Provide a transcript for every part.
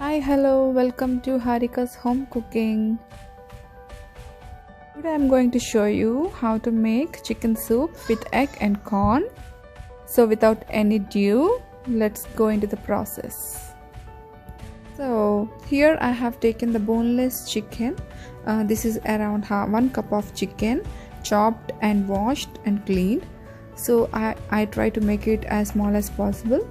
Hi, hello, welcome to Harika's home cooking. Today I'm going to show you how to make chicken soup with egg and corn. So without any ado, let's go into the process. So here I have taken the boneless chicken. This is around 1 cup of chicken, chopped and washed and cleaned. So I try to make it as small as possible.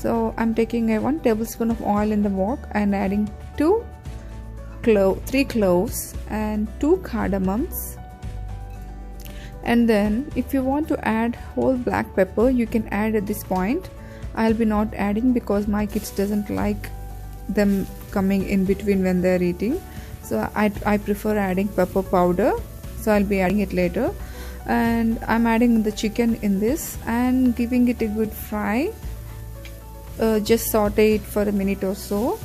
So I'm taking 1 tablespoon of oil in the wok and adding 3 cloves and 2 cardamoms. And then if you want to add whole black pepper, you can add at this point. I'll be not adding because my kids doesn't like them coming in between when they're eating. So I prefer adding pepper powder. So I'll be adding it later. And I'm adding the chicken in this and giving it a good fry. Just saute it for a minute or so,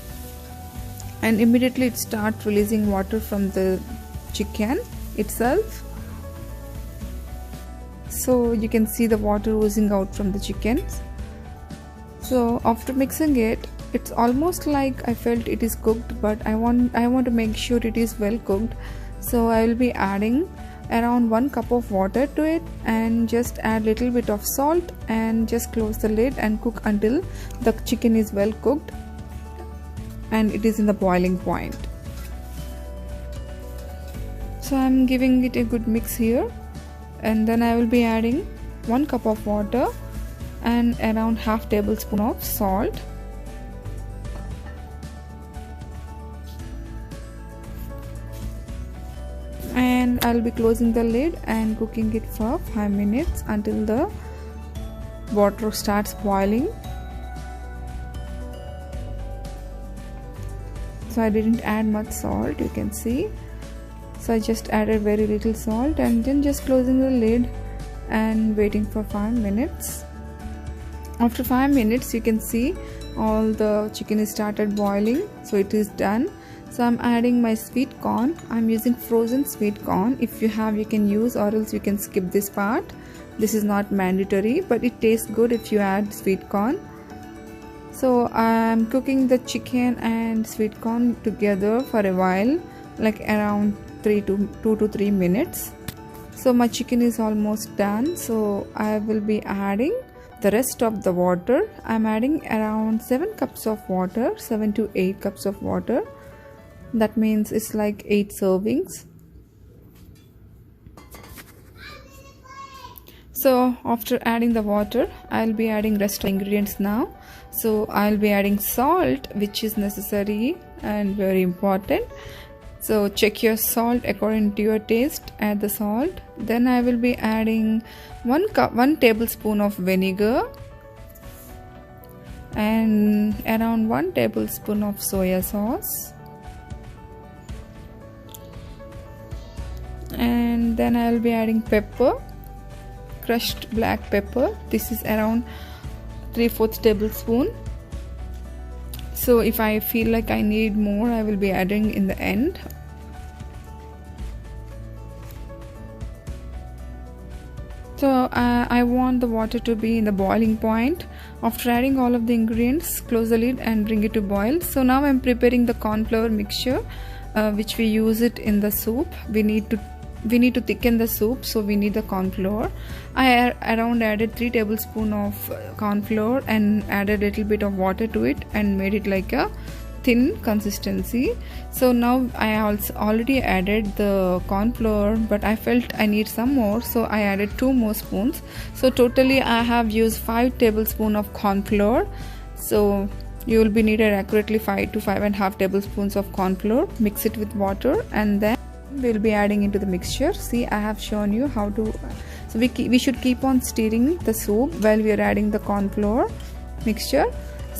and immediately it starts releasing water from the chicken itself. So you can see the water oozing out from the chicken. So after mixing it, it's almost like I felt it is cooked, but I want to make sure it is well cooked. So I will be adding around 1 cup of water to it and just add little bit of salt and just close the lid and cook until the chicken is well cooked and it is in the boiling point. So I'm giving it a good mix here, and then I will be adding 1 cup of water and around half tablespoon of salt. And I'll be closing the lid and cooking it for 5 minutes until the water starts boiling. So I didn't add much salt, you can see. So I just added very little salt and then just closing the lid and waiting for 5 minutes. After 5 minutes, you can see all the chicken is started boiling, so it is done. So I'm adding my sweet corn. I'm using frozen sweet corn. If you have, you can use, or else you can skip this part. This is not mandatory, but it tastes good if you add sweet corn. So I'm cooking the chicken and sweet corn together for a while, like around 2 to 3 minutes. So my chicken is almost done. So I will be adding the rest of the water. I'm adding around 7 cups of water, 7 to 8 cups of water. That means it's like 8 servings. So after adding the water, I'll be adding rest of the ingredients now. So I'll be adding salt, which is necessary and very important. So check your salt according to your taste. Add the salt. Then I will be adding 1 tablespoon of vinegar and around 1 tablespoon of soya sauce. And then I will be adding pepper, crushed black pepper. This is around 3/4 tablespoon. So if I feel like I need more, I will be adding in the end. So I want the water to be in the boiling point. After adding all of the ingredients, close the lid and bring it to boil. So now I'm preparing the corn flour mixture, which we use it in the soup. We need to thicken the soup, so we need the corn flour. I added 3 tablespoons of corn flour and added a little bit of water to it and made it like a thin consistency. So now I also already added the corn flour, but I felt I need some more, so I added 2 more spoons. So totally I have used 5 tablespoons of corn flour. So you will be needed accurately 5 to 5.5 tablespoons of corn flour. Mix it with water and then we'll be adding into the mixture. See, I have shown you how to. So we should keep on stirring the soup while we are adding the corn flour mixture.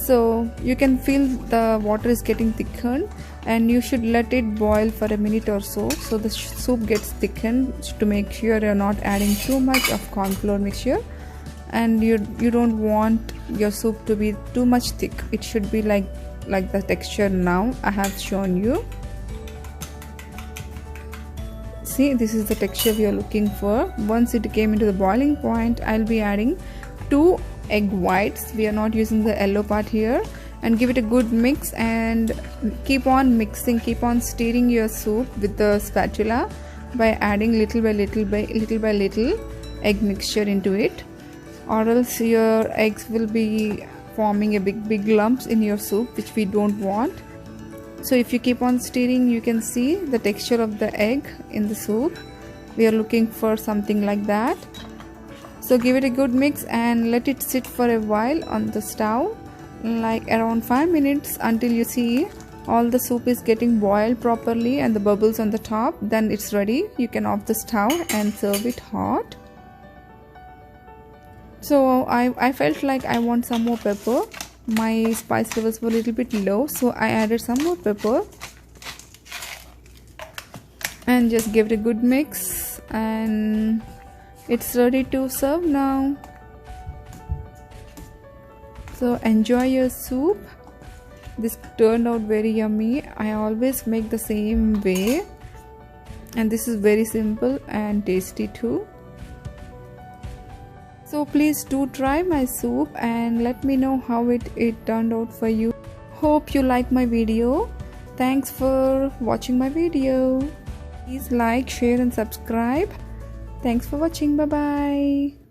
So you can feel the water is getting thickened, and you should let it boil for a minute or so the soup gets thickened, to make sure you're not adding too much of corn flour mixture. And you don't want your soup to be too much thick. It should be like the texture now I have shown you. See, this is the texture we are looking for. Once it came into the boiling point, I'll be adding 2 egg whites. We are not using the yellow part here. and give it a good mix, and keep on mixing, keep on stirring your soup with the spatula by adding little by little egg mixture into it, or else your eggs will be forming a big lumps in your soup, which we don't want. So if you keep on stirring, you can see the texture of the egg in the soup. We are looking for something like that. So give it a good mix and let it sit for a while on the stove, like around 5 minutes, until you see all the soup is getting boiled properly and the bubbles on the top. Then it's ready. You can off the stove and serve it hot. So I felt like I want some more pepper. My spice levels were a little bit low, so I added some more pepper and just give it a good mix, and it's ready to serve now. So enjoy your soup. This turned out very yummy. I always make the same way, and this is very simple and tasty too. So please do try my soup and let me know how it turned out for you. Hope you like my video. Thanks for watching my video. Please like, share and subscribe. Thanks for watching. Bye bye.